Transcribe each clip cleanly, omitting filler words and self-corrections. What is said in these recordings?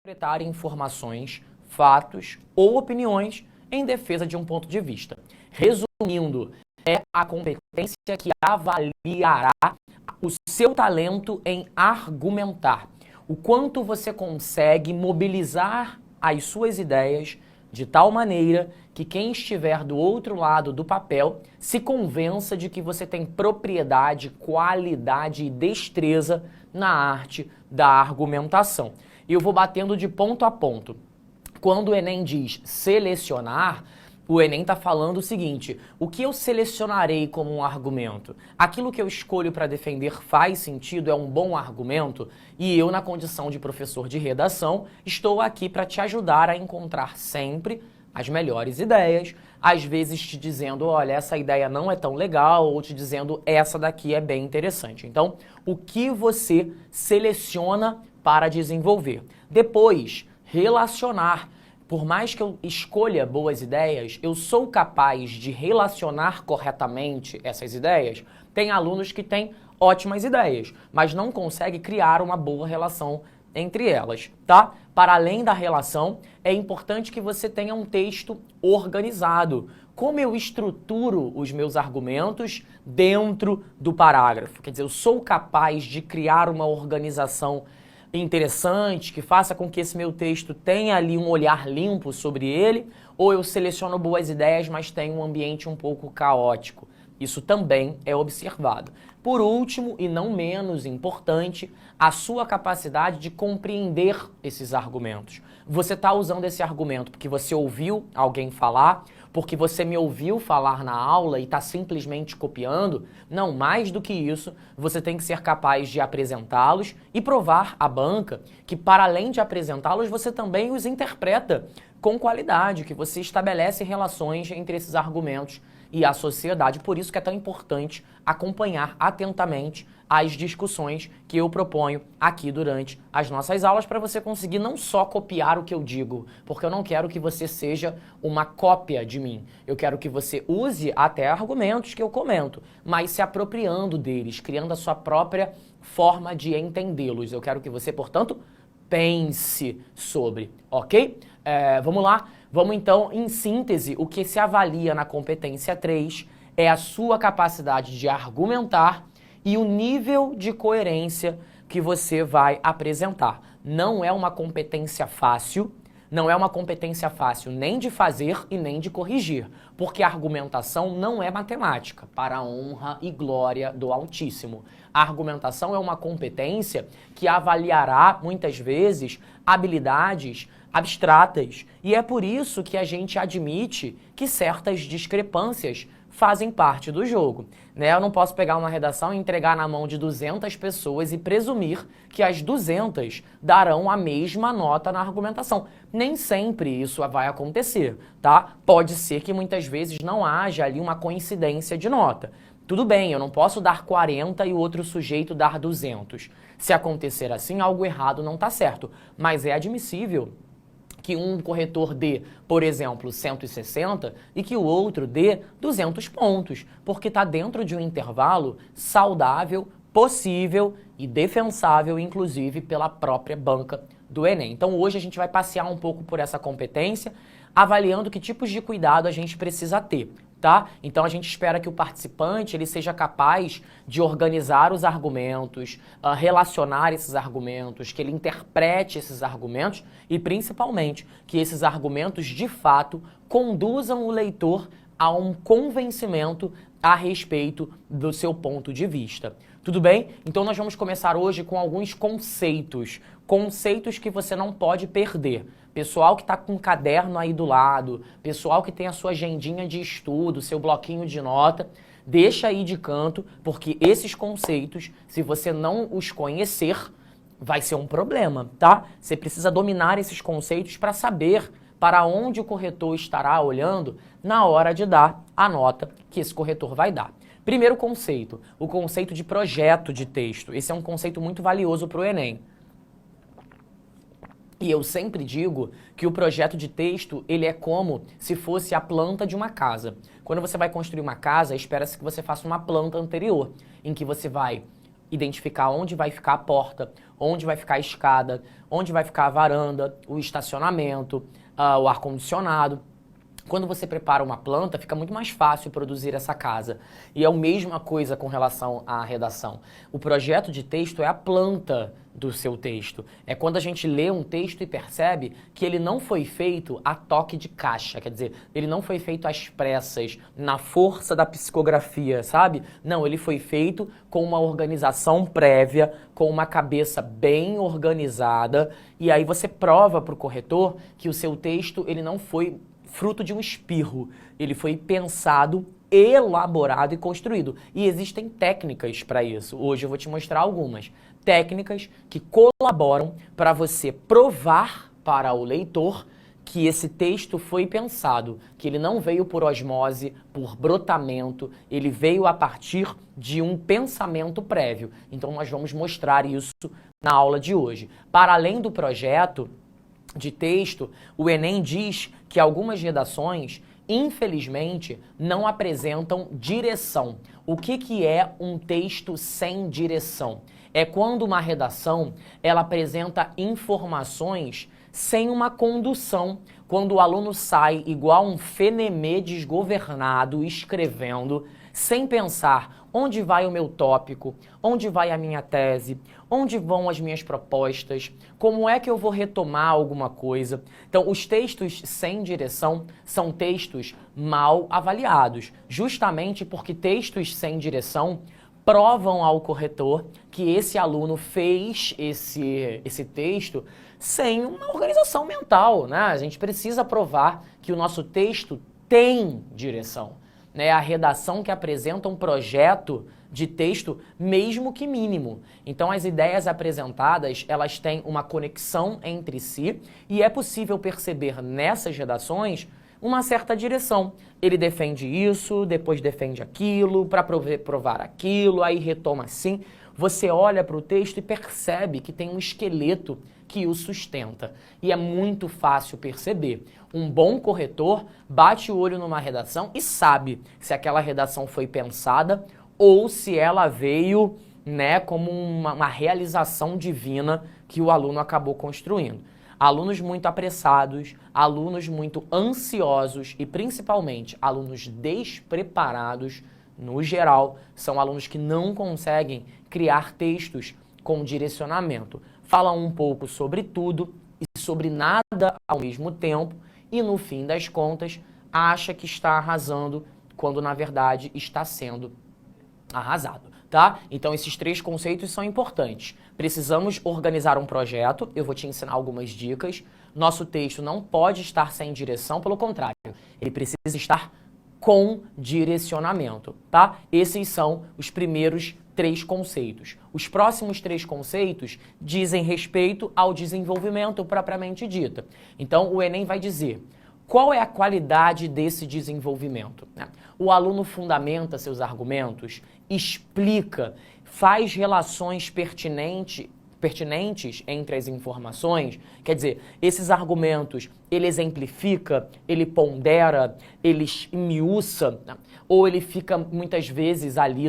interpretar informações, fatos ou opiniões em defesa de um ponto de vista. Resumindo, é a competência que avaliará o seu talento em argumentar. O quanto você consegue mobilizar as suas ideias de tal maneira que quem estiver do outro lado do papel se convença de que você tem propriedade, qualidade e destreza na arte da argumentação. E eu vou batendo de ponto a ponto. Quando o Enem diz selecionar, o Enem está falando o seguinte: o que eu selecionarei como um argumento? Aquilo que eu escolho para defender faz sentido, é um bom argumento? E eu, na condição de professor de redação, estou aqui para te ajudar a encontrar sempre as melhores ideias, às vezes te dizendo, olha, essa ideia não é tão legal, ou te dizendo, essa daqui é bem interessante. Então, o que você seleciona para desenvolver? Depois, relacionar. Por mais que eu escolha boas ideias, eu sou capaz de relacionar corretamente essas ideias? Tem alunos que têm ótimas ideias, mas não conseguem criar uma boa relação entre elas, tá? Para além da relação, é importante que você tenha um texto organizado. Como eu estruturo os meus argumentos dentro do parágrafo? Quer dizer, eu sou capaz de criar uma organização interessante, que faça com que esse meu texto tenha ali um olhar limpo sobre ele, ou eu seleciono boas ideias, mas tenho um ambiente um pouco caótico? Isso também é observado. Por último, e não menos importante, a sua capacidade de compreender esses argumentos. Você está usando esse argumento porque você ouviu alguém falar, porque você me ouviu falar na aula e está simplesmente copiando? Não, mais do que isso, você tem que ser capaz de apresentá-los e provar à banca que, para além de apresentá-los, você também os interpreta com qualidade, que você estabelece relações entre esses argumentos e a sociedade. Por isso que é tão importante acompanhar atentamente as discussões que eu proponho aqui durante as nossas aulas, para você conseguir não só copiar o que eu digo, porque eu não quero que você seja uma cópia de mim. Eu quero que você use até argumentos que eu comento, mas se apropriando deles, criando a sua própria forma de entendê-los. Eu quero que você, portanto, pense sobre, ok? Vamos lá? Vamos então, em síntese, o que se avalia na competência 3 é a sua capacidade de argumentar e o nível de coerência que você vai apresentar. Não é uma competência fácil, não é uma competência fácil nem de fazer e nem de corrigir, porque a argumentação não é matemática, para a honra e glória do Altíssimo. A argumentação é uma competência que avaliará, muitas vezes, habilidades abstratas. E é por isso que a gente admite que certas discrepâncias fazem parte do jogo, né? Eu não posso pegar uma redação e entregar na mão de 200 pessoas e presumir que as 200 darão a mesma nota na argumentação. Nem sempre isso vai acontecer, tá? Pode ser que muitas vezes não haja ali uma coincidência de nota. Tudo bem, eu não posso dar 40 e o outro sujeito dar 200. Se acontecer assim, algo errado não está certo, mas é admissível que um corretor dê, por exemplo, 160 e que o outro dê 200 pontos, porque está dentro de um intervalo saudável, possível e defensável, inclusive, pela própria banca do Enem. Então, hoje a gente vai passear um pouco por essa competência, avaliando que tipos de cuidado a gente precisa ter, tá? Então a gente espera que o participante ele seja capaz de organizar os argumentos, relacionar esses argumentos, que ele interprete esses argumentos e principalmente que esses argumentos de fato conduzam o leitor a um convencimento a respeito do seu ponto de vista. Tudo bem? Então nós vamos começar hoje com alguns conceitos que você não pode perder. Pessoal que está com um caderno aí do lado, pessoal que tem a sua agendinha de estudo, seu bloquinho de nota, deixa aí de canto, porque esses conceitos, se você não os conhecer, vai ser um problema, tá? Você precisa dominar esses conceitos para saber para onde o corretor estará olhando na hora de dar a nota que esse corretor vai dar. Primeiro conceito, o conceito de projeto de texto. Esse é um conceito muito valioso para o Enem. E eu sempre digo que o projeto de texto, ele é como se fosse a planta de uma casa. Quando você vai construir uma casa, espera-se que você faça uma planta anterior, em que você vai identificar onde vai ficar a porta, onde vai ficar a escada, onde vai ficar a varanda, o estacionamento, o ar-condicionado. Quando você prepara uma planta, fica muito mais fácil produzir essa casa. E é a mesma coisa com relação à redação. O projeto de texto é a planta do seu texto. É quando a gente lê um texto e percebe que ele não foi feito a toque de caixa, quer dizer, ele não foi feito às pressas, na força da psicografia, sabe? Não, ele foi feito com uma organização prévia, com uma cabeça bem organizada, e aí você prova para o corretor que o seu texto ele não foi fruto de um espirro. Ele foi pensado, elaborado e construído. E existem técnicas para isso. Hoje eu vou te mostrar algumas. Técnicas que colaboram para você provar para o leitor que esse texto foi pensado, que ele não veio por osmose, por brotamento, ele veio a partir de um pensamento prévio. Então nós vamos mostrar isso na aula de hoje. Para além do projeto de texto, o Enem diz que algumas redações, infelizmente, não apresentam direção. O que é um texto sem direção? É quando uma redação ela apresenta informações sem uma condução, quando o aluno sai igual um fenemê desgovernado escrevendo, sem pensar onde vai o meu tópico, onde vai a minha tese, onde vão as minhas propostas, como é que eu vou retomar alguma coisa. Então, os textos sem direção são textos mal avaliados, justamente porque textos sem direção provam ao corretor que esse aluno fez esse texto sem uma organização mental, né? A gente precisa provar que o nosso texto tem direção, né? A redação que apresenta um projeto de texto, mesmo que mínimo. Então, as ideias apresentadas, elas têm uma conexão entre si e é possível perceber nessas redações uma certa direção. Ele defende isso, depois defende aquilo, para provar aquilo, aí retoma assim. Você olha para o texto e percebe que tem um esqueleto que o sustenta. E é muito fácil perceber. Um bom corretor bate o olho numa redação e sabe se aquela redação foi pensada ou se ela veio, né, como uma realização divina que o aluno acabou construindo. Alunos muito apressados, alunos muito ansiosos e principalmente alunos despreparados, no geral, são alunos que não conseguem criar textos com direcionamento. Falam um pouco sobre tudo e sobre nada ao mesmo tempo e, no fim das contas, acha que está arrasando quando, na verdade, está sendo arrasado, tá? Então, esses 3 conceitos são importantes. Precisamos organizar um projeto, eu vou te ensinar algumas dicas. Nosso texto não pode estar sem direção, pelo contrário, ele precisa estar com direcionamento, tá? Esses são os primeiros 3 conceitos. Os próximos 3 conceitos dizem respeito ao desenvolvimento propriamente dito. Então, o Enem vai dizer: qual é a qualidade desse desenvolvimento? O aluno fundamenta seus argumentos, explica, faz relações pertinentes entre as informações, quer dizer, esses argumentos, ele exemplifica, ele pondera, ele esmiuça, ou ele fica muitas vezes ali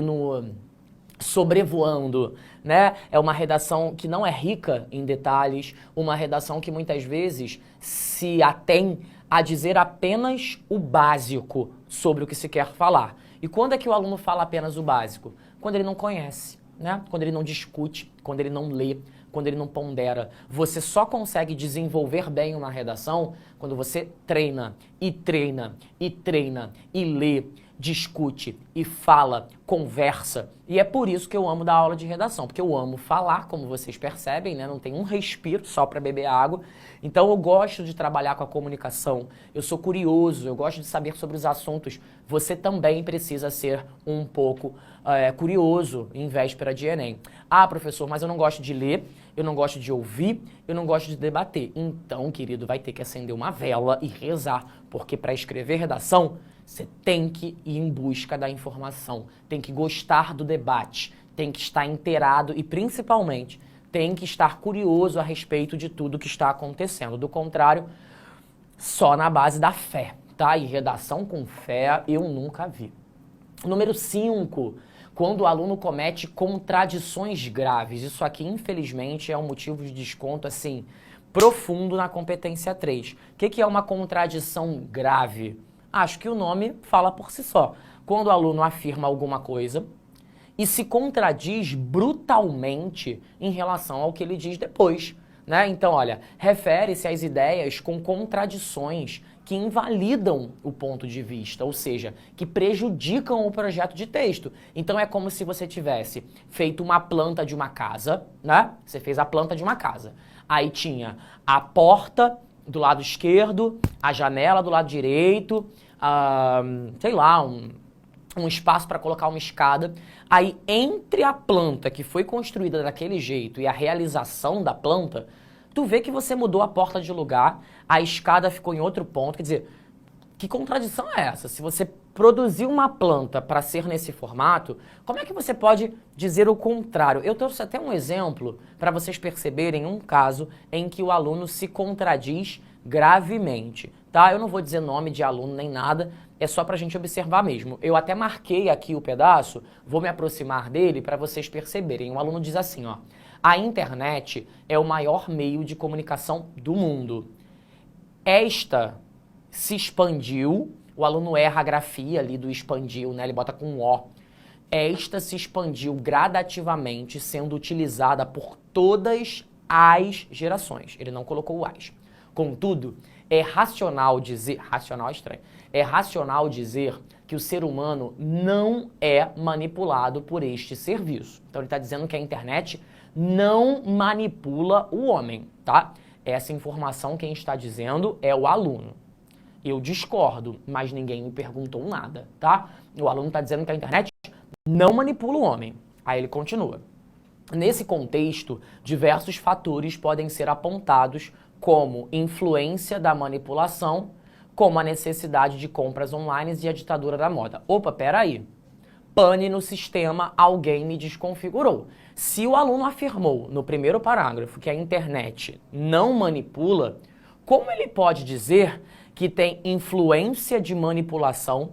sobrevoando, né? É uma redação que não é rica em detalhes, uma redação que muitas vezes se atém a dizer apenas o básico sobre o que se quer falar. E quando é que o aluno fala apenas o básico? Quando ele não conhece, né? Quando ele não discute, quando ele não lê, quando ele não pondera. Você só consegue desenvolver bem uma redação quando você treina, e treina, e treina, e lê, discute, e fala, conversa. E é por isso que eu amo dar aula de redação, porque eu amo falar, como vocês percebem, né? Não tem um respiro só para beber água. Então eu gosto de trabalhar com a comunicação, eu sou curioso, eu gosto de saber sobre os assuntos. Você também precisa ser um pouco curioso em véspera de Enem. Ah, professor, mas eu não gosto de ler, eu não gosto de ouvir, eu não gosto de debater. Então, querido, vai ter que acender uma vela e rezar, porque para escrever redação, você tem que ir em busca da informação, tem que gostar do debate, tem que estar inteirado e, principalmente, tem que estar curioso a respeito de tudo que está acontecendo. Do contrário, só na base da fé, tá? E redação com fé eu nunca vi. Número 5. quando o aluno comete contradições graves. Isso aqui, infelizmente, é um motivo de desconto, assim, profundo na competência 3. O que é uma contradição grave? Acho que o nome fala por si só. Quando o aluno afirma alguma coisa e se contradiz brutalmente em relação ao que ele diz depois, né? Então, olha, refere-se às ideias com contradições que invalidam o ponto de vista, ou seja, que prejudicam o projeto de texto. Então é como se você tivesse feito uma planta de uma casa, né? Você fez a planta de uma casa. Aí tinha a porta do lado esquerdo, a janela do lado direito, sei lá, um espaço para colocar uma escada. Aí, entre a planta que foi construída daquele jeito e a realização da planta, tu vê que você mudou a porta de lugar, a escada ficou em outro ponto. Quer dizer, que contradição é essa? Se você produziu uma planta para ser nesse formato, como é que você pode dizer o contrário? Eu trouxe até um exemplo para vocês perceberem um caso em que o aluno se contradiz gravemente, tá? Eu não vou dizer nome de aluno nem nada, é só pra gente observar mesmo. Eu até marquei aqui o pedaço, vou me aproximar dele para vocês perceberem. O aluno diz assim, ó: a internet é o maior meio de comunicação do mundo. Esta se expandiu, o aluno erra a grafia ali do expandiu, né? Ele bota com um O. Esta se expandiu gradativamente, sendo utilizada por todas as gerações. Ele não colocou o as. Contudo, é racional dizer... Racional é estranho. É racional dizer que o ser humano não é manipulado por este serviço. Então ele está dizendo que a internet não manipula o homem, tá? Essa informação quem está dizendo é o aluno. Eu discordo, mas ninguém me perguntou nada, tá? O aluno está dizendo que a internet não manipula o homem. Aí ele continua. Nesse contexto, diversos fatores podem ser apontados como influência da manipulação, como a necessidade de compras online e a ditadura da moda. Opa, peraí. Pane no sistema, alguém me desconfigurou. Se o aluno afirmou no primeiro parágrafo que a internet não manipula, como ele pode dizer que tem influência de manipulação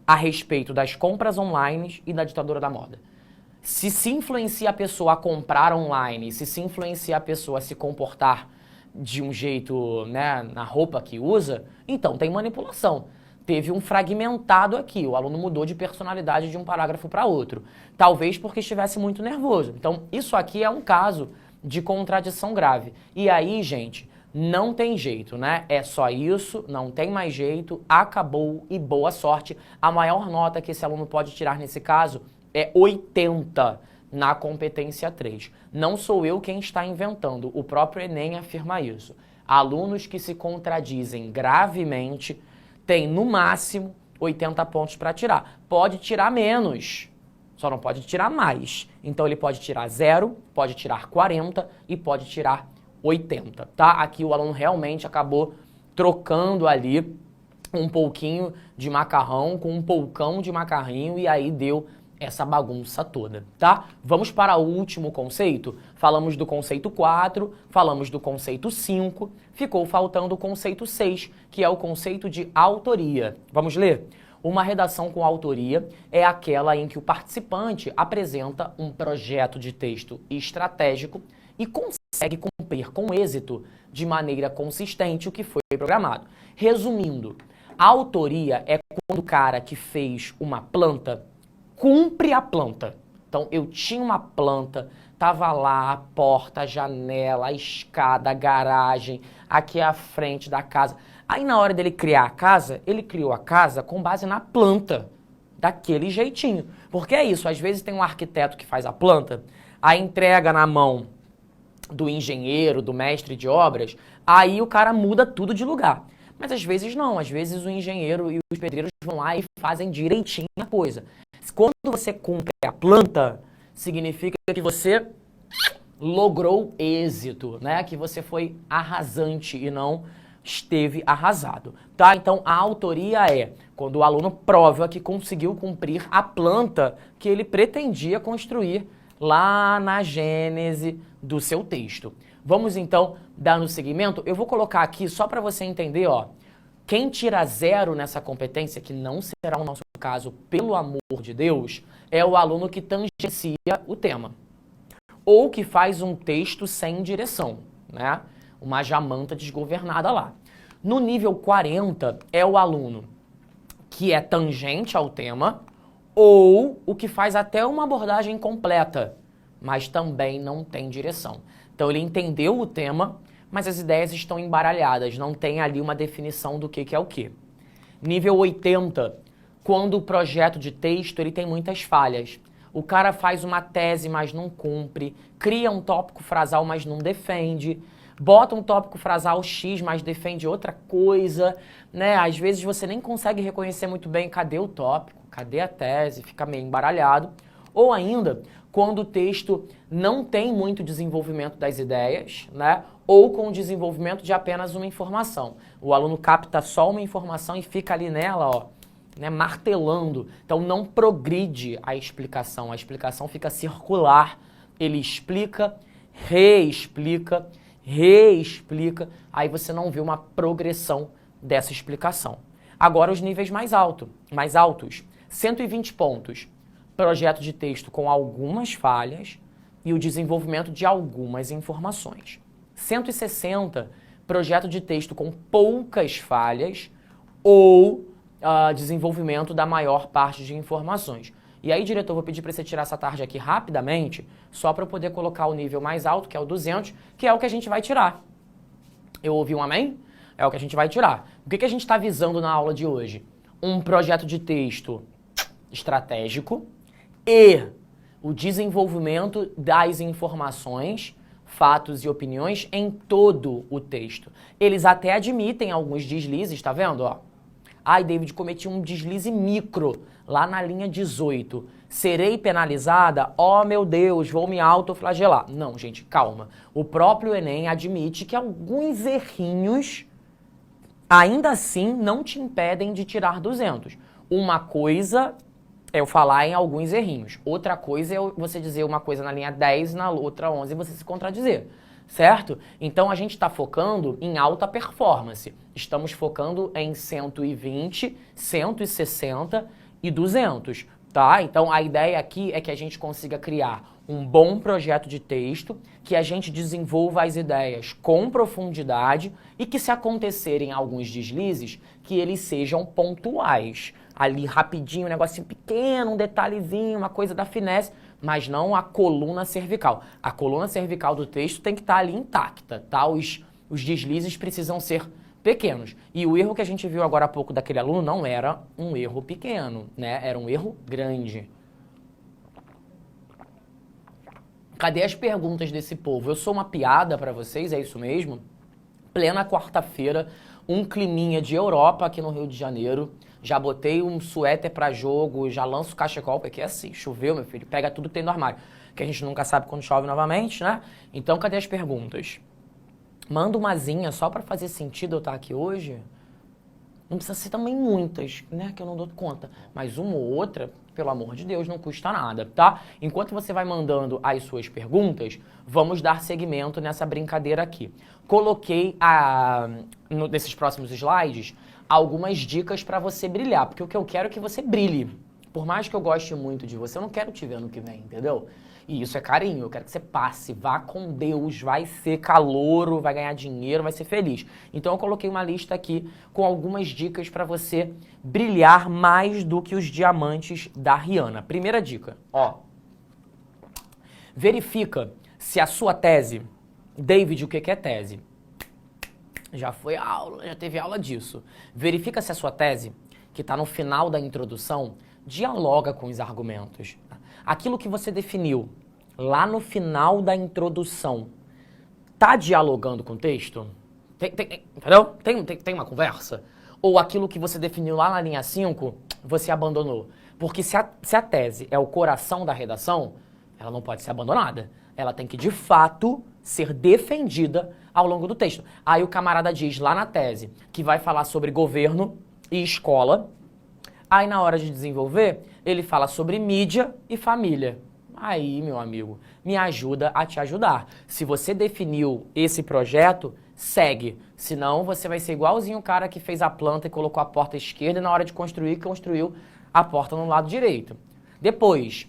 a respeito das compras online e da ditadura da moda? Se influencia a pessoa a comprar online, se influencia a pessoa a se comportar de um jeito, né, na roupa que usa, então tem manipulação. Teve um fragmentado aqui, o aluno mudou de personalidade de um parágrafo para outro. Talvez porque estivesse muito nervoso. Então, isso aqui é um caso de contradição grave. E aí, gente, não tem jeito, né? É só isso, não tem mais jeito, acabou e boa sorte. A maior nota que esse aluno pode tirar nesse caso é 80 na competência 3. Não sou eu quem está inventando, o próprio Enem afirma isso. Alunos que se contradizem gravemente têm, no máximo, 80 pontos para tirar. Pode tirar menos, só não pode tirar mais. Então ele pode tirar 0, pode tirar 40 e pode tirar 80, tá? Aqui o aluno realmente acabou trocando ali um pouquinho de macarrão com um poucão de macarrinho e aí deu essa bagunça toda, tá? Vamos para o último conceito? Falamos do conceito 4, falamos do conceito 5, ficou faltando o conceito 6, que é o conceito de autoria. Vamos ler? Uma redação com autoria é aquela em que o participante apresenta um projeto de texto estratégico e consegue cumprir com êxito, de maneira consistente, o que foi programado. Resumindo, a autoria é quando o cara que fez uma planta cumpre a planta. Então, eu tinha uma planta, tava lá a porta, a janela, a escada, a garagem, aqui à frente da casa. Aí, na hora dele criar a casa, ele criou a casa com base na planta, daquele jeitinho. Porque é isso, às vezes tem um arquiteto que faz a planta, aí entrega na mão do engenheiro, do mestre de obras, aí o cara muda tudo de lugar. Mas às vezes não, às vezes o engenheiro e os pedreiros vão lá e fazem direitinho a coisa. Quando você cumpre a planta, significa que você logrou êxito, né? Que você foi arrasante e não esteve arrasado, tá? Então, a autoria é quando o aluno prova que conseguiu cumprir a planta que ele pretendia construir lá na gênese do seu texto. Vamos, então, dar no seguimento. Eu vou colocar aqui só para você entender, ó. Quem tira 0 nessa competência, que não será o nosso caso, pelo amor de Deus, é o aluno que tangencia o tema, ou que faz um texto sem direção, né? Uma jamanta desgovernada lá. No nível 40 é o aluno que é tangente ao tema, ou o que faz até uma abordagem completa, mas também não tem direção. Então ele entendeu o tema, mas as ideias estão embaralhadas, não tem ali uma definição do que é o que. Nível 80, quando o projeto de texto ele tem muitas falhas. O cara faz uma tese, mas não cumpre, cria um tópico frasal, mas não defende, bota um tópico frasal X, mas defende outra coisa, né? Às vezes você nem consegue reconhecer muito bem cadê o tópico, cadê a tese, fica meio embaralhado. Ou ainda, quando o texto não tem muito desenvolvimento das ideias, né? Ou com o desenvolvimento de apenas uma informação. O aluno capta só uma informação e fica ali nela, ó, né, martelando. Então não progride a explicação fica circular. Ele explica, reexplica, aí você não vê uma progressão dessa explicação. Agora os níveis mais altos, 120 pontos, projeto de texto com algumas falhas e o desenvolvimento de algumas informações. 160, projeto de texto com poucas falhas ou desenvolvimento da maior parte de informações. E aí, diretor, vou pedir para você tirar essa tarde aqui rapidamente, só para eu poder colocar o nível mais alto, que é o 200, que é o que a gente vai tirar. Eu ouvi um amém? É o que a gente vai tirar. O que a gente está visando na aula de hoje? Um projeto de texto estratégico e o desenvolvimento das informações, fatos e opiniões em todo o texto. Eles até admitem alguns deslizes, tá vendo? Ó. Ai, David, cometi um deslize micro lá na linha 18. Serei penalizada? Oh, meu Deus, vou me autoflagelar. Não, gente, calma. O próprio Enem admite que alguns errinhos, ainda assim, não te impedem de tirar 200. Uma coisa é eu falar em alguns errinhos. Outra coisa é você dizer uma coisa na linha 10 e na outra 11 e você se contradizer. Certo? Então a gente está focando em alta performance. Estamos focando em 120, 160 e 200, tá? Então a ideia aqui é que a gente consiga criar um bom projeto de texto, que a gente desenvolva as ideias com profundidade e que, se acontecerem alguns deslizes, que eles sejam pontuais. Ali rapidinho, um negocinho pequeno, um detalhezinho, uma coisa da finesse, mas não a coluna cervical. A coluna cervical do texto tem que estar ali intacta, tá? Os deslizes precisam ser pequenos. E o erro que a gente viu agora há pouco daquele aluno não era um erro pequeno, né? Era um erro grande. Cadê as perguntas desse povo? Eu sou uma piada pra vocês, é isso mesmo? Plena quarta-feira, um climinha de Europa aqui no Rio de Janeiro. Já botei um suéter pra jogo, já lanço cachecol, porque é assim, choveu, meu filho, pega tudo que tem no armário. Que a gente nunca sabe quando chove novamente, né? Então, cadê as perguntas? Manda umazinha só pra fazer sentido eu estar aqui hoje. Não precisa ser também muitas, né? Que eu não dou conta. Mas uma ou outra, pelo amor de Deus, não custa nada, tá? Enquanto você vai mandando as suas perguntas, vamos dar seguimento nessa brincadeira aqui. Coloquei nesses próximos slides algumas dicas para você brilhar, porque o que eu quero é que você brilhe. Por mais que eu goste muito de você, eu não quero te ver ano que vem, entendeu? E isso é carinho, eu quero que você passe, vá com Deus, vai ser calouro, vai ganhar dinheiro, vai ser feliz. Então eu coloquei uma lista aqui com algumas dicas para você brilhar mais do que os diamantes da Rihanna. Primeira dica, ó. Verifica se a sua tese... David, o que é tese? Já foi aula, já teve aula disso. Verifica se a sua tese, que está no final da introdução, dialoga com os argumentos. Aquilo que você definiu lá no final da introdução, tá dialogando com o texto? Entendeu? Tem uma conversa? Ou aquilo que você definiu lá na linha 5, você abandonou? Porque se a tese é o coração da redação, ela não pode ser abandonada. Ela tem que, de fato, ser defendida ao longo do texto. Aí o camarada diz lá na tese que vai falar sobre governo e escola. Aí na hora de desenvolver, ele fala sobre mídia e família. Aí, meu amigo, me ajuda a te ajudar. Se você definiu esse projeto, segue. Senão você vai ser igualzinho o cara que fez a planta e colocou a porta esquerda e na hora de construir, construiu a porta no lado direito. Depois,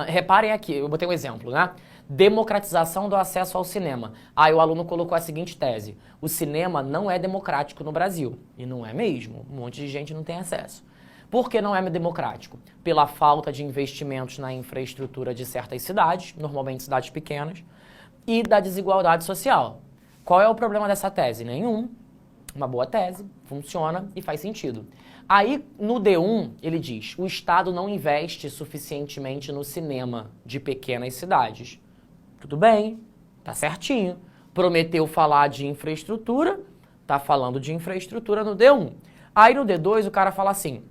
reparem aqui, eu botei um exemplo, né? Democratização do acesso ao cinema. Aí o aluno colocou a seguinte tese: o cinema não é democrático no Brasil. E não é mesmo. Um monte de gente não tem acesso. Por que não é democrático? Pela falta de investimentos na infraestrutura de certas cidades, normalmente cidades pequenas, e da desigualdade social. Qual é o problema dessa tese? Nenhum. Uma boa tese, funciona e faz sentido. Aí, no D1, ele diz: o Estado não investe suficientemente no cinema de pequenas cidades. Tudo bem, tá certinho. Prometeu falar de infraestrutura, tá falando de infraestrutura no D1. Aí no D2 o cara fala assim: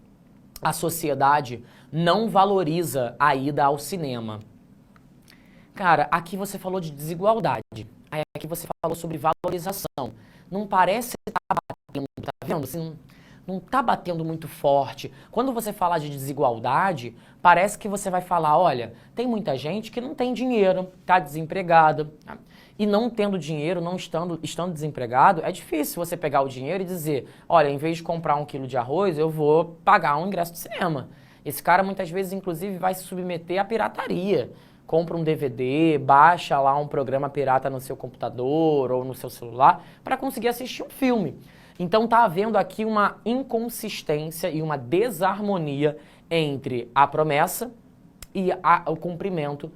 a sociedade não valoriza a ida ao cinema. Cara, aqui você falou de desigualdade. Aí aqui você falou sobre valorização. Não parece estar batendo, tá vendo? Assim, não tá batendo muito forte. Quando você fala de desigualdade, parece que você vai falar: olha, tem muita gente que não tem dinheiro, tá desempregada. E não tendo dinheiro, não estando desempregado, é difícil você pegar o dinheiro e dizer: olha, em vez de comprar 1 quilo de arroz, eu vou pagar um ingresso de cinema. Esse cara muitas vezes, inclusive, vai se submeter à pirataria. Compra um DVD, baixa lá um programa pirata no seu computador ou no seu celular para conseguir assistir um filme. Então tá havendo aqui uma inconsistência e uma desarmonia entre a promessa e o cumprimento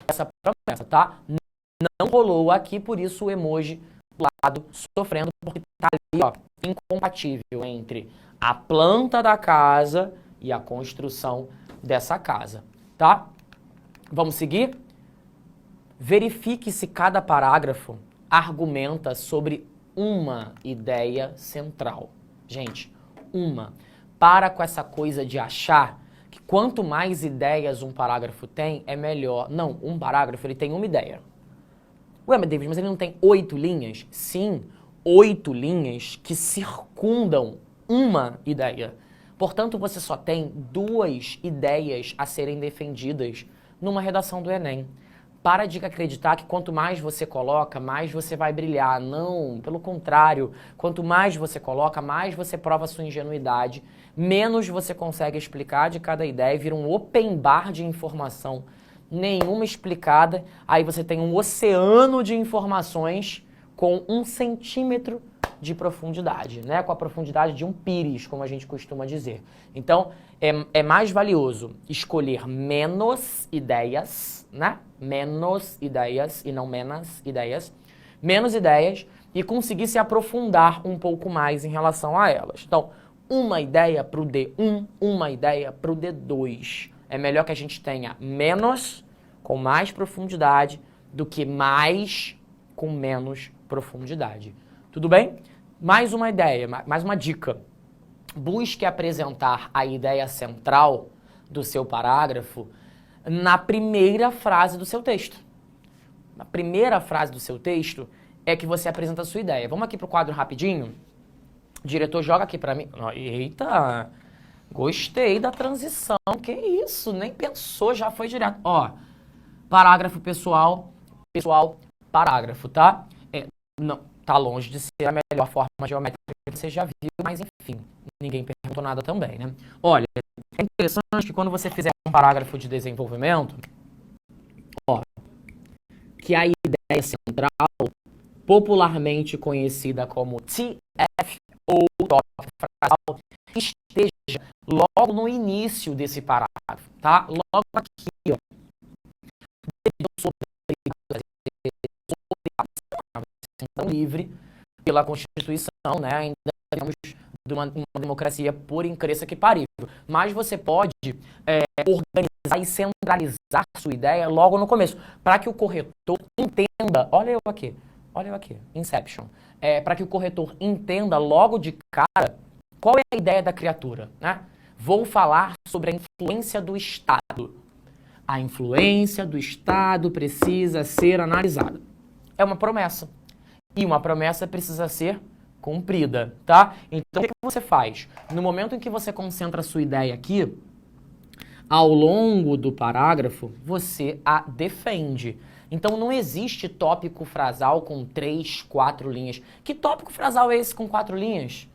dessa promessa, tá? Não rolou aqui, por isso o emoji do lado sofrendo, porque tá ali, ó, incompatível entre a planta da casa e a construção dessa casa, tá? Vamos seguir? Verifique se cada parágrafo argumenta sobre uma ideia central. Gente, uma. Para com essa coisa de achar que quanto mais ideias um parágrafo tem, é melhor. Não, um parágrafo ele tem uma ideia. Ué, mas David, mas ele não tem 8 linhas? Sim, 8 linhas que circundam uma ideia. Portanto, você só tem 2 ideias a serem defendidas numa redação do Enem. Para de acreditar que quanto mais você coloca, mais você vai brilhar. Não, pelo contrário. Quanto mais você coloca, mais você prova a sua ingenuidade, menos você consegue explicar de cada ideia, vira um open bar de informação, nenhuma explicada. Aí você tem um oceano de informações com 1 centímetro de profundidade, né? Com a profundidade de um pires, como a gente costuma dizer. Então, é mais valioso escolher menos ideias, né? Menos ideias e não menos ideias. Menos ideias e conseguir se aprofundar um pouco mais em relação a elas. Então, uma ideia para o D1, uma ideia para o D2. É melhor que a gente tenha menos com mais profundidade do que mais com menos profundidade. Tudo bem? Mais uma ideia, mais uma dica. Busque apresentar a ideia central do seu parágrafo na primeira frase do seu texto. Na primeira frase do seu texto é que você apresenta a sua ideia. Vamos aqui para o quadro rapidinho? O diretor joga aqui para mim. Eita, gostei da transição. Que isso, nem pensou, já foi direto. Ó, parágrafo pessoal, parágrafo, tá? Não. Tá longe de ser a melhor forma geométrica que você já viu, mas enfim, ninguém perguntou nada também, né? Olha, é interessante que quando você fizer um parágrafo de desenvolvimento, ó, que a ideia central, popularmente conhecida como TF ou tópico frasal, esteja logo no início desse parágrafo, tá? Logo aqui, ó. Livre pela Constituição, né? Ainda temos de uma democracia por incrível que parível. Mas você pode organizar e centralizar sua ideia logo no começo, para que o corretor entenda. Olha eu aqui, Inception. Para que o corretor entenda logo de cara qual é a ideia da criatura, né? Vou falar sobre a influência do Estado. A influência do Estado precisa ser analisada. É uma promessa. E uma promessa precisa ser cumprida, tá? Então, o que você faz? No momento em que você concentra a sua ideia aqui, ao longo do parágrafo, você a defende. Então, não existe tópico frasal com 3, 4 linhas. Que tópico frasal é esse com 4 linhas?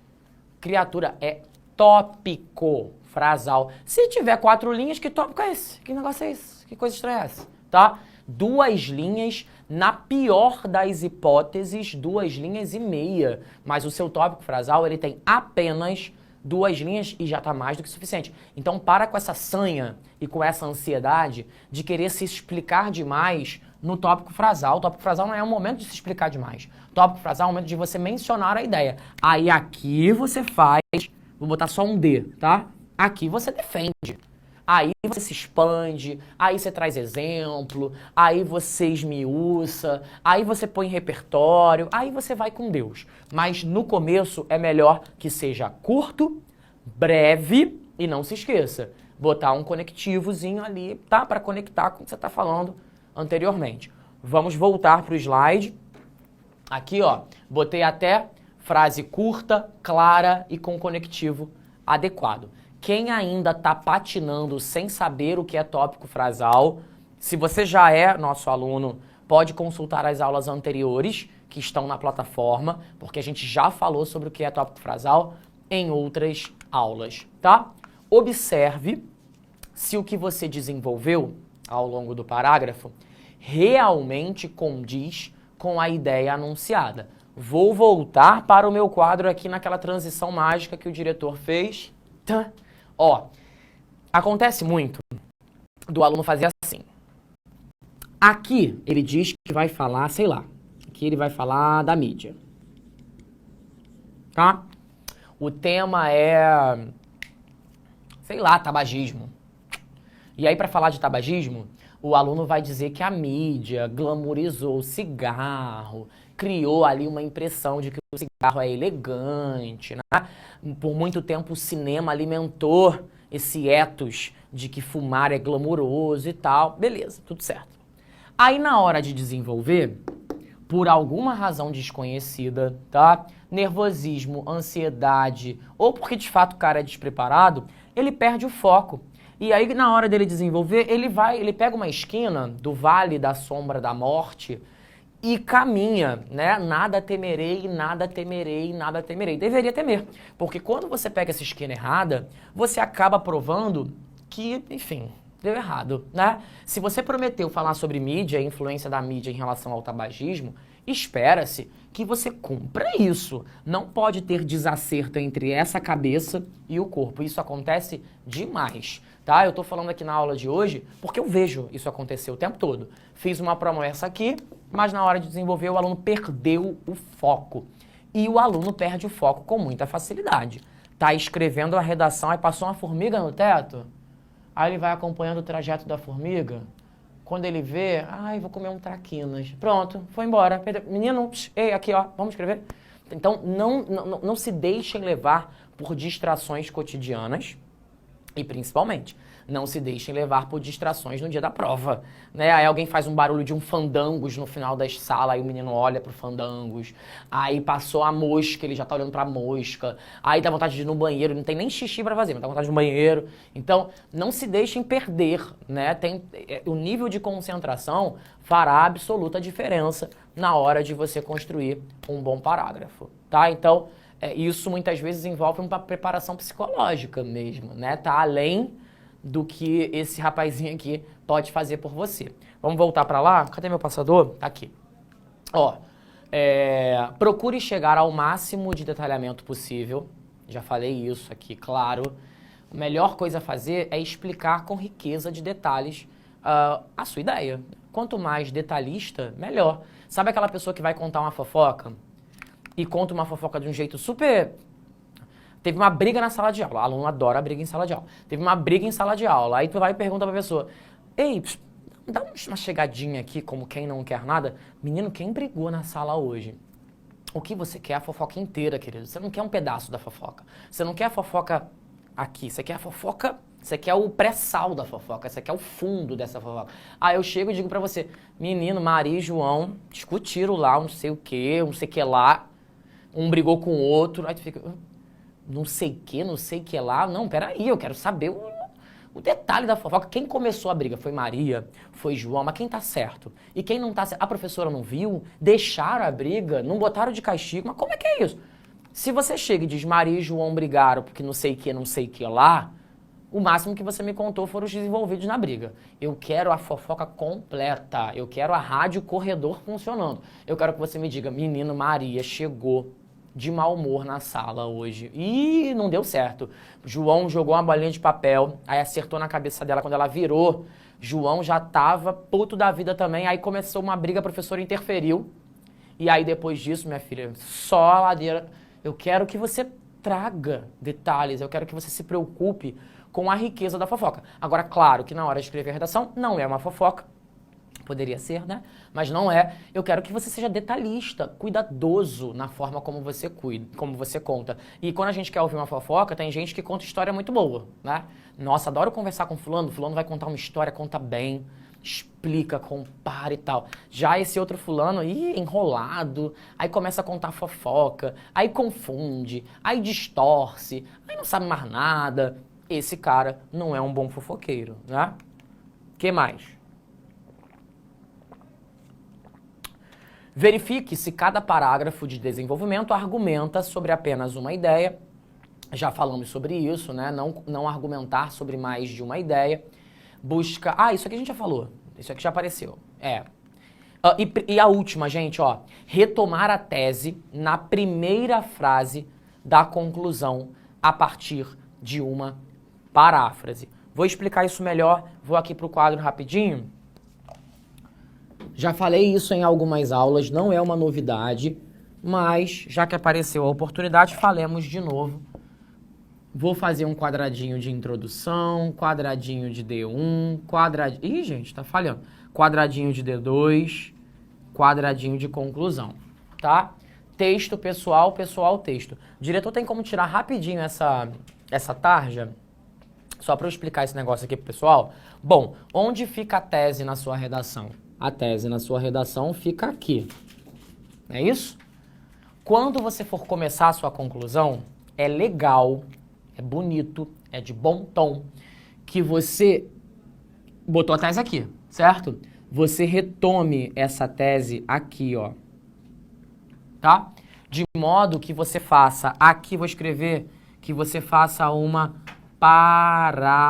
Criatura, é tópico frasal. Se tiver 4 linhas, que tópico é esse? Que negócio é esse? Que coisa estranha é essa? Tá? 2 linhas, na pior das hipóteses, 2 linhas e meia. Mas o seu tópico frasal, ele tem apenas 2 linhas e já está mais do que suficiente. Então para com essa sanha e com essa ansiedade de querer se explicar demais no tópico frasal. O tópico frasal não é um momento de se explicar demais. O tópico frasal é um momento de você mencionar a ideia. Aí aqui você faz, vou botar só um D, tá? Aqui você defende. Aí você se expande, aí você traz exemplo, aí você esmiuça, aí você põe repertório, aí você vai com Deus. Mas no começo é melhor que seja curto, breve e não se esqueça, botar um conectivozinho ali, tá? Para conectar com o que você está falando anteriormente. Vamos voltar para o slide. Aqui, ó, botei até frase curta, clara e com conectivo adequado. Quem ainda está patinando sem saber o que é tópico frasal, se você já é nosso aluno, pode consultar as aulas anteriores que estão na plataforma, porque a gente já falou sobre o que é tópico frasal em outras aulas, tá? Observe se o que você desenvolveu ao longo do parágrafo realmente condiz com a ideia anunciada. Vou voltar para o meu quadro aqui naquela transição mágica que o diretor fez. Tá? Ó, acontece muito do aluno fazer assim. Aqui ele diz que vai falar, sei lá, aqui ele vai falar da mídia. Tá? O tema é, sei lá, tabagismo. E aí para falar de tabagismo, o aluno vai dizer que a mídia glamourizou o cigarro, criou ali uma impressão de que o cigarro é elegante, né? Por muito tempo o cinema alimentou esse ethos de que fumar é glamouroso e tal. Beleza, tudo certo. Aí na hora de desenvolver, por alguma razão desconhecida, tá? Nervosismo, ansiedade, ou porque de fato o cara é despreparado, ele perde o foco. E aí na hora dele desenvolver, ele pega uma esquina do vale da sombra da morte e caminha, né? Nada temerei, nada temerei, nada temerei. Deveria temer, porque quando você pega essa esquina errada, você acaba provando que, enfim, deu errado, né? Se você prometeu falar sobre mídia, a influência da mídia em relação ao tabagismo, espera-se que você cumpra isso. Não pode ter desacerto entre essa cabeça e o corpo. Isso acontece demais, tá? Eu tô falando aqui na aula de hoje porque eu vejo isso acontecer o tempo todo. Fiz uma promessa aqui, mas na hora de desenvolver o aluno perdeu o foco. E o aluno perde o foco com muita facilidade. Tá escrevendo a redação, aí passou uma formiga no teto, aí ele vai acompanhando o trajeto da formiga. Quando ele vê, ai, vou comer um traquinas. Pronto, foi embora. Menino, ei, aqui ó, vamos escrever? Então, não se deixem levar por distrações cotidianas e, principalmente, não se deixem levar por distrações no dia da prova, né? Aí alguém faz um barulho de um fandangos no final da sala, aí o menino olha pro fandangos, aí passou a mosca, ele já tá olhando pra mosca, aí dá vontade de ir no banheiro, não tem nem xixi pra fazer, mas dá vontade de ir no banheiro. Então, não se deixem perder, né? O nível de concentração fará absoluta diferença na hora de você construir um bom parágrafo, tá? Então, isso muitas vezes envolve uma preparação psicológica mesmo, né? Tá além do que esse rapazinho aqui pode fazer por você. Vamos voltar para lá? Cadê meu passador? Tá aqui. Ó, procure chegar ao máximo de detalhamento possível. Já falei isso aqui, claro. A melhor coisa a fazer é explicar com riqueza de detalhes a sua ideia. Quanto mais detalhista, melhor. Sabe aquela pessoa que vai contar uma fofoca e conta uma fofoca de um jeito super... Teve uma briga na sala de aula. O aluno adora briga em sala de aula. Teve uma briga em sala de aula. Aí tu vai e pergunta pra pessoa, ei, dá uma chegadinha aqui como quem não quer nada. Menino, quem brigou na sala hoje? O que você quer é a fofoca inteira, querido. Você não quer um pedaço da fofoca. Você não quer a fofoca aqui. Você quer a fofoca... Você quer o pré-sal da fofoca. Você quer o fundo dessa fofoca. Aí eu chego e digo pra você, menino, Maria e João discutiram lá não sei o que lá. Um brigou com o outro. Aí tu fica... não sei o que lá. Não, peraí, eu quero saber o detalhe da fofoca. Quem começou a briga? Foi Maria? Foi João? Mas quem tá certo? E quem não tá certo? A professora não viu? Deixaram a briga? Não botaram de castigo? Mas como é que é isso? Se você chega e diz Maria e João brigaram porque não sei o que lá, O máximo que você me contou foram os desenvolvidos na briga. Eu quero a fofoca completa. Eu quero a rádio corredor funcionando. Eu quero que você me diga, menino, Maria chegou de mau humor na sala hoje. Ih, não deu certo. João jogou uma bolinha de papel, aí acertou na cabeça dela. Quando ela virou, João já tava puto da vida também. Aí começou uma briga, a professora interferiu. E aí depois disso, minha filha, só a ladeira. Eu quero que você traga detalhes, eu quero que você se preocupe com a riqueza da fofoca. Agora, claro que na hora de escrever a redação não é uma fofoca, poderia ser, né? Mas não é. Eu quero que você seja detalhista, cuidadoso na forma como você cuida, como você conta. E quando a gente quer ouvir uma fofoca, tem gente que conta história muito boa, né? Nossa, adoro conversar com fulano, fulano vai contar uma história, conta bem, explica, compara e tal. Já esse outro fulano, enrolado, aí começa a contar fofoca, aí confunde, aí distorce, aí não sabe mais nada. Esse cara não é um bom fofoqueiro, né? Que mais? Verifique se cada parágrafo de desenvolvimento argumenta sobre apenas uma ideia. Já falamos sobre isso, né? Não argumentar sobre mais de uma ideia. Busca... isso aqui a gente já falou. Isso aqui já apareceu. E a última, gente, ó. Retomar a tese na primeira frase da conclusão a partir de uma paráfrase. Vou explicar isso melhor. Vou aqui para o quadro rapidinho. Já falei isso em algumas aulas, não é uma novidade, mas já que apareceu a oportunidade, falemos de novo. Vou fazer um quadradinho de introdução, quadradinho de D1, quadradinho... Ih, gente, tá falhando. Quadradinho de D2, quadradinho de conclusão, tá? Texto, pessoal, pessoal, texto. O diretor tem como tirar rapidinho essa tarja? Só para eu explicar esse negócio aqui pro pessoal. Bom, onde fica a tese na sua redação? A tese na sua redação fica aqui. É isso? Quando você for começar a sua conclusão, é legal, é bonito, é de bom tom, que você botou a tese aqui, certo? Você retome essa tese aqui, ó. Tá? De modo que você faça, aqui vou escrever, que você faça uma paráfrase,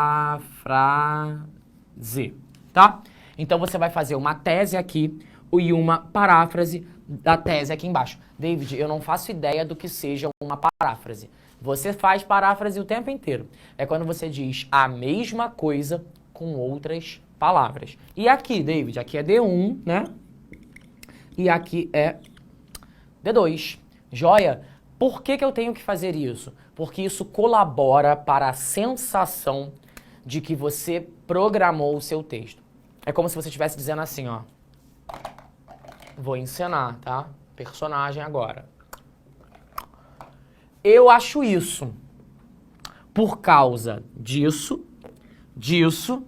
tá? Então você vai fazer uma tese aqui e uma paráfrase da tese aqui embaixo. David, eu não faço ideia do que seja uma paráfrase. Você faz paráfrase o tempo inteiro. É quando você diz a mesma coisa com outras palavras. E aqui, David, aqui é D1, né? E aqui é D2. Joia? Por que eu tenho que fazer isso? Porque isso colabora para a sensação de que você programou o seu texto. É como se você estivesse dizendo assim, ó. Vou encenar, tá? Personagem agora. Eu acho isso. Por causa disso, disso.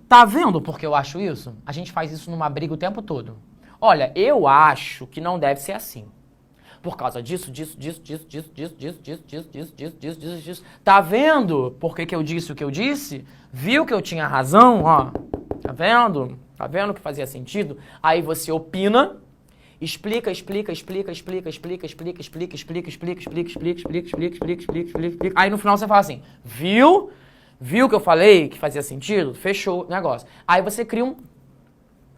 Tá vendo por que eu acho isso? A gente faz isso numa briga o tempo todo. Olha, eu acho que não deve ser assim. Por causa disso, disso. Tá vendo por que eu disse o que eu disse? Viu que eu tinha razão, ó? Tá vendo? Tá vendo que fazia sentido? Aí você opina, explica. Aí no final você fala assim, viu? Viu que eu falei que fazia sentido? Fechou o negócio. Aí você cria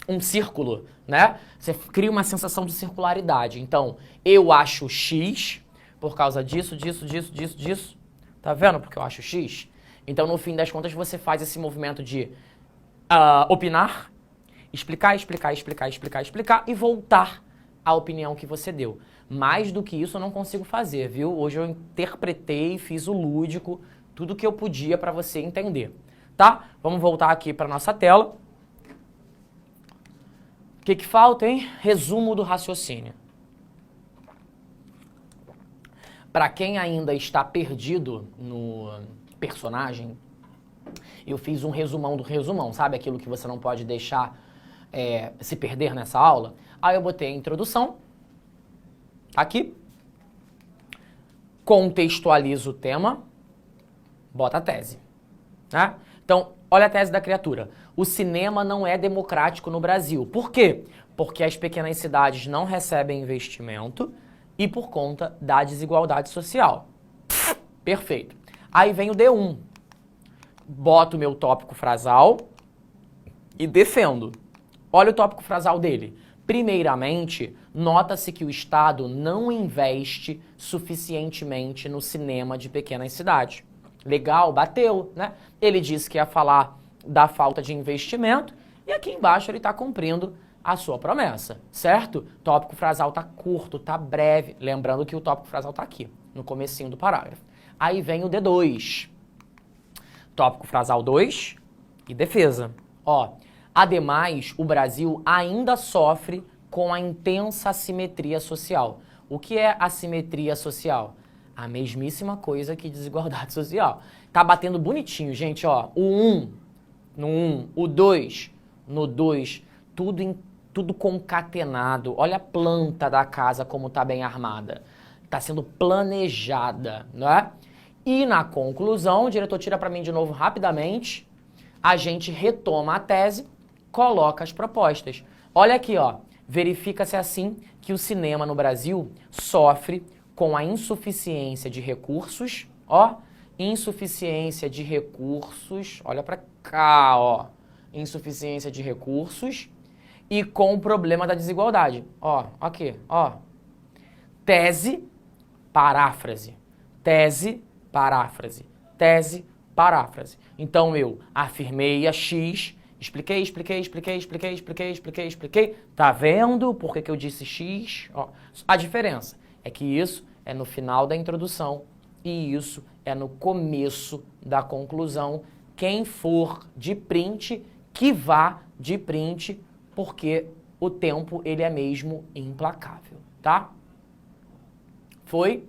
um círculo, né? Você cria uma sensação de circularidade. Então, eu acho X por causa disso. Tá vendo porque eu acho X? Então, no fim das contas, você faz esse movimento de opinar, explicar e voltar à opinião que você deu. Mais do que isso eu não consigo fazer, viu? Hoje eu interpretei, fiz o lúdico, tudo que eu podia para você entender, tá? Vamos voltar aqui para nossa tela. O que falta, hein? Resumo do raciocínio. Para quem ainda está perdido no personagem, eu fiz um resumão do resumão, sabe? Aquilo que você não pode deixar se perder nessa aula. Aí eu botei a introdução, aqui, contextualizo o tema, bota a tese, né? Então, olha a tese da criatura. O cinema não é democrático no Brasil. Por quê? Porque as pequenas cidades não recebem investimento e por conta da desigualdade social. Perfeito. Aí vem o D1. boto o meu tópico frasal e defendo. Olha o tópico frasal dele. Primeiramente, nota-se que o Estado não investe suficientemente no cinema de pequenas cidades. Legal, bateu, né? Ele disse que ia falar da falta de investimento e aqui embaixo ele está cumprindo a sua promessa, certo? Tópico frasal tá curto, tá breve. Lembrando que o tópico frasal tá aqui, no comecinho do parágrafo. Aí vem o D2. Tópico frasal 2 e defesa. Ó, ademais, o Brasil ainda sofre com a intensa assimetria social. O que é assimetria social? A mesmíssima coisa que desigualdade social. Tá batendo bonitinho, gente, ó. O 1 no 1, o 2 no 2, tudo concatenado. Olha a planta da casa como tá bem armada. Tá sendo planejada, né? E na conclusão, o diretor tira para mim de novo rapidamente, a gente retoma a tese, coloca as propostas. Olha aqui, ó. Verifica-se assim que o cinema no Brasil sofre com a insuficiência de recursos, ó, insuficiência de recursos, olha pra cá, ó, insuficiência de recursos e com o problema da desigualdade, ó, aqui, ó, tese, paráfrase, tese, paráfrase, tese, paráfrase. Então eu afirmei a X, expliquei, tá vendo por que eu disse X? Ó, a diferença é que isso é no final da introdução e isso é no começo da conclusão. Quem for de print, que vá de print, porque o tempo ele é mesmo implacável, tá? Foi?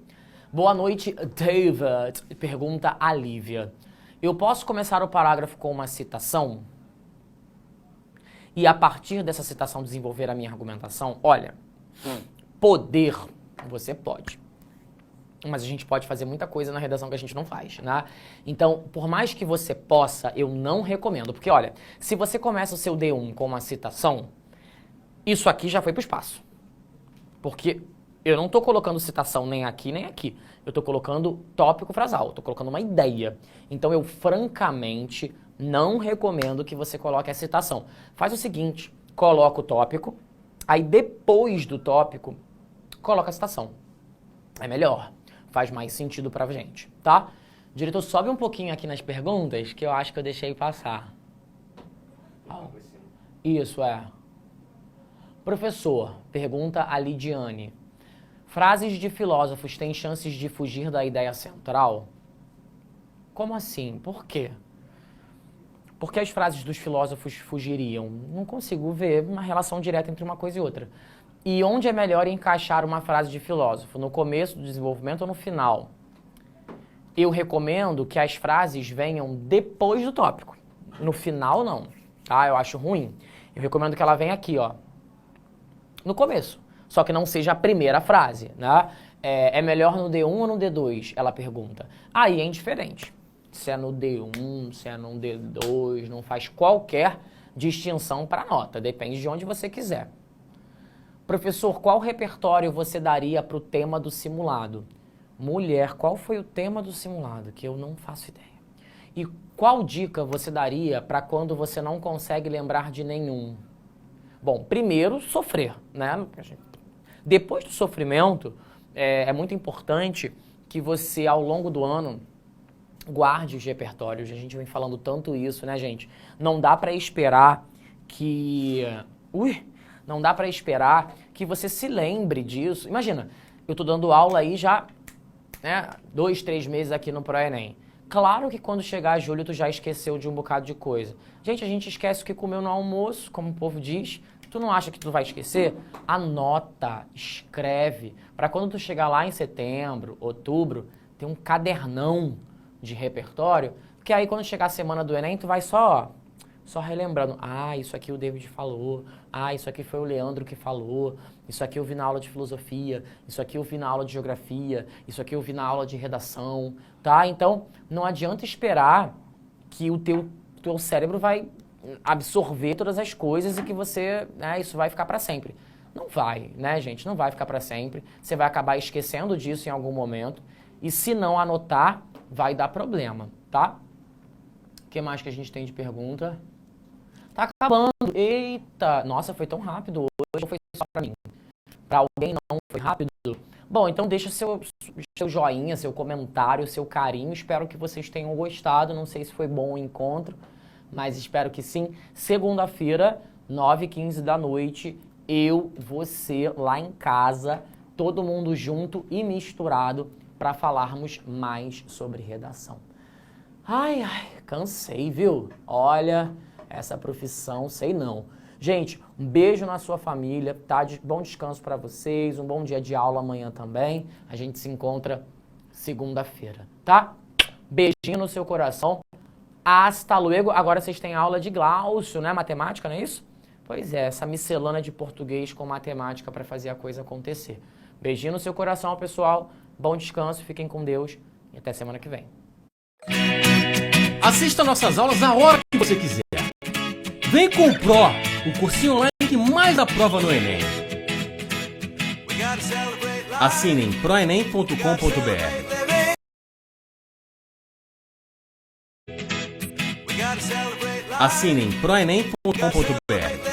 Boa noite, David. Pergunta a Lívia. Eu posso começar o parágrafo com uma citação? E a partir dessa citação desenvolver a minha argumentação? Olha, poder, você pode. Mas a gente pode fazer muita coisa na redação que a gente não faz, né? Então, por mais que você possa, eu não recomendo. Porque, olha, se você começa o seu D1 com uma citação, isso aqui já foi pro espaço. Porque eu não tô colocando citação nem aqui, nem aqui. Eu tô colocando tópico frasal, tô colocando uma ideia. Então, eu francamente não recomendo que você coloque a citação. Faz o seguinte, coloca o tópico, aí depois do tópico, coloca a citação. É melhor. Faz mais sentido pra gente, tá? Diretor, sobe um pouquinho aqui nas perguntas, que eu acho que eu deixei passar. Isso, é. Professor, pergunta a Lidiane. Frases de filósofos têm chances de fugir da ideia central? Como assim? Por quê? Por que as frases dos filósofos fugiriam? Não consigo ver uma relação direta entre uma coisa e outra. E onde é melhor encaixar uma frase de filósofo? No começo do desenvolvimento ou no final? Eu recomendo que as frases venham depois do tópico. No final, não. Tá? Eu acho ruim. Eu recomendo que ela venha aqui, ó. No começo. Só que não seja a primeira frase, né? É melhor no D1 ou no D2? Ela pergunta. Aí é indiferente. Se é no D1, se é no D2, não faz qualquer distinção para nota. Depende de onde você quiser. Professor, qual repertório você daria para o tema do simulado? Mulher, qual foi o tema do simulado? Que eu não faço ideia. E qual dica você daria para quando você não consegue lembrar de nenhum? Bom, primeiro, sofrer, né? Depois do sofrimento, é muito importante que você, ao longo do ano, guarde os repertórios. A gente vem falando tanto isso, né, gente? Não dá para esperar que... Não dá para esperar que você se lembre disso. Imagina, eu tô dando aula aí já, né, 2, 3 meses aqui no ProEnem. Claro que quando chegar julho tu já esqueceu de um bocado de coisa. Gente, a gente esquece o que comeu no almoço, como o povo diz. Tu não acha que tu vai esquecer? Anota, escreve. Para quando tu chegar lá em setembro, outubro, ter um cadernão de repertório. Porque aí quando chegar a semana do Enem, tu vai só relembrando. Ah, isso aqui o David falou. Ah, isso aqui foi o Leandro que falou. Isso aqui eu vi na aula de filosofia. Isso aqui eu vi na aula de geografia. Isso aqui eu vi na aula de redação. Tá? Então, não adianta esperar que o teu cérebro vai absorver todas as coisas e que você, né, isso vai ficar para sempre. Não vai, né, gente? Não vai ficar para sempre. Você vai acabar esquecendo disso em algum momento. E se não anotar, vai dar problema, tá? que mais que a gente tem de pergunta? Tá acabando. Eita! Nossa, foi tão rápido hoje, ou foi só pra mim? Pra alguém não foi rápido? Bom, então deixa seu joinha, seu comentário, seu carinho. Espero que vocês tenham gostado. Não sei se foi bom o encontro, mas espero que sim. Segunda-feira, 9h15 da noite, eu, você, lá em casa, todo mundo junto e misturado para falarmos mais sobre redação. Ai, cansei, viu? Olha, essa profissão, sei não. Gente, um beijo na sua família, tá? Bom descanso para vocês, um bom dia de aula amanhã também. A gente se encontra segunda-feira, tá? Beijinho no seu coração. Hasta luego. Agora vocês têm aula de Glaucio, né? Matemática, não é isso? Pois é, essa miscelânea de português com matemática para fazer a coisa acontecer. Beijinho no seu coração, pessoal. Bom descanso, fiquem com Deus e até semana que vem. Assista nossas aulas a hora que você quiser. Vem com o Pro, o cursinho online que mais aprova no Enem. Assine em proenem.com.br. Assine em proenem.com.br.